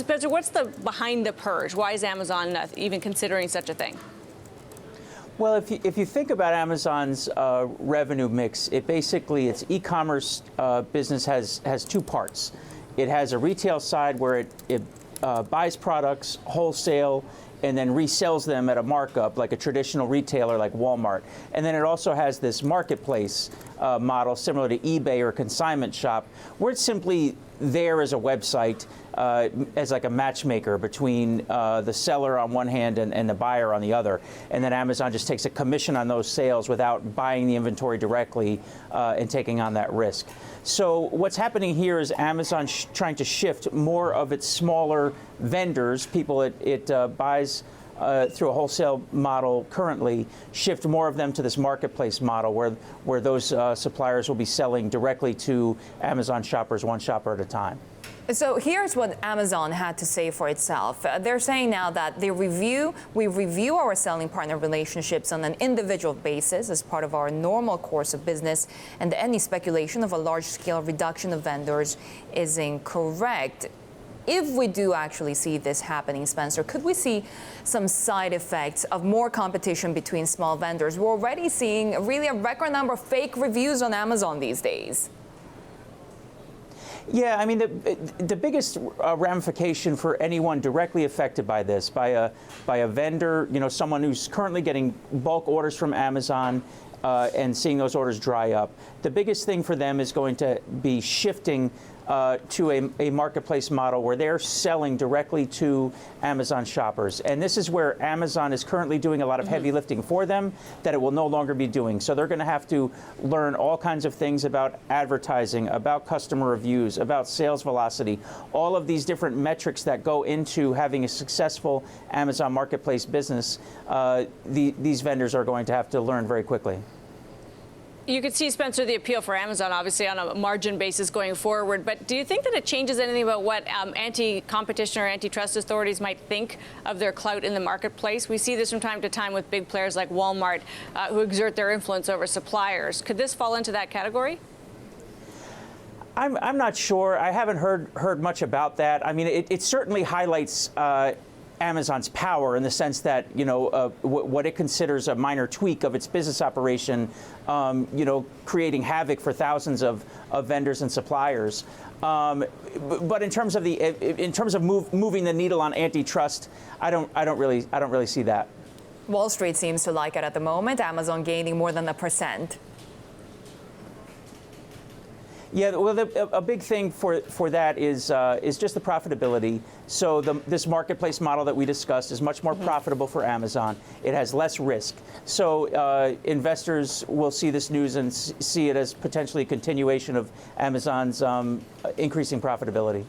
Spencer, what's the behind the purge? Why is Amazon even considering such a thing? Well, if you think about Amazon's revenue mix, its e-commerce business has two parts. It has a retail side where it buys products wholesale and then resells them at a markup like a traditional retailer like Walmart. And then it also has this marketplace model similar to eBay or consignment shop, where it's simply there as a website, as like a matchmaker between the seller on one hand and the buyer on the other. And then Amazon just takes a commission on those sales without buying the inventory directly and taking on that risk. So what's happening here is Amazon trying to shift more of its smaller vendors, people it buys through a wholesale model currently, shift more of them to this marketplace model where those suppliers will be selling directly to Amazon shoppers, one shopper at a time. So here's what Amazon had to say for itself. They're saying now that we review our selling partner relationships on an individual basis as part of our normal course of business, and any speculation of a large-scale reduction of vendors is incorrect. If we do actually see this happening, Spencer, could we see some side effects of more competition between small vendors? We're already seeing really a record number of fake reviews on Amazon these days. Yeah, I mean, the biggest ramification for anyone directly affected by this, by a vendor, someone who's currently getting bulk orders from Amazon and seeing those orders dry up, the biggest thing for them is going to be shifting to a marketplace model where they're selling directly to Amazon shoppers. And this is where Amazon is currently doing a lot of heavy lifting for them that it will no longer be doing. So they're going to have to learn all kinds of things about advertising, about customer reviews, about sales velocity, all of these different metrics that go into having a successful Amazon marketplace business. These vendors are going to have to learn very quickly. You could see, Spencer, the appeal for Amazon, obviously, on a margin basis going forward. But do you think that it changes anything about what anti-competition or antitrust authorities might think of their clout in the marketplace? We see this from time to time with big players like Walmart who exert their influence over suppliers. Could this fall into that category? I'm not sure. I haven't heard much about that. I mean, it certainly highlights Amazon's power in the sense that, what it considers a minor tweak of its business operation, creating havoc for thousands of vendors and suppliers. But in terms of moving the needle on antitrust, I don't really see that. Wall Street seems to like it at the moment. Amazon gaining more than 1%. Yeah, well, a big thing for that is just the profitability. So this marketplace model that we discussed is much more profitable for Amazon. It has less risk. So investors will see this news and see it as potentially a continuation of Amazon's increasing profitability.